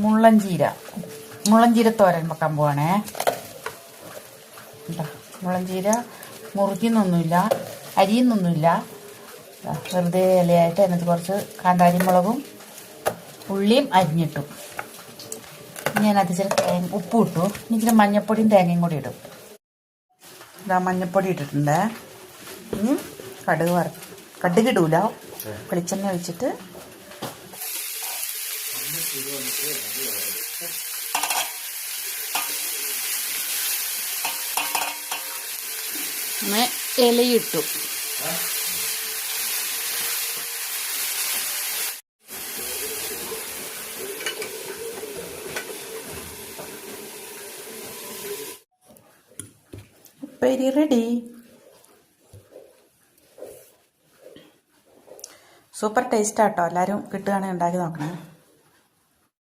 മുള്ളൻചീര തോരൻ വെക്കാൻ പോവാണേ. മുള്ളൻചീര മുറിക്കുന്നൊന്നുമില്ല, അരിയുന്നൊന്നുമില്ല. വെറുതെ ഇലയായിട്ട് അതിനകത്ത് കുറച്ച് കാന്താരിമുളകും ഉള്ളിയും അരിഞ്ഞിട്ടു. ഇനി അതിനകത്ത് ഇച്ചിരി ഉപ്പും ഇട്ടു. ഇനി ഇച്ചിരി മഞ്ഞപ്പൊടിയും തേങ്ങയും കൂടി ഇടും. മഞ്ഞപ്പൊടി ഇട്ടിട്ടുണ്ട്. കടുകിടൂല, വെളിച്ചെണ്ണ ഒഴിച്ചിട്ട് ഇലയിട്ടു. ഉപ്പേരി റെഡി. സൂപ്പർ ടേസ്റ്റാട്ടോ. എല്ലാവരും കിട്ടുകയാണെങ്കിൽ ഉണ്ടാക്കി നോക്കണേ.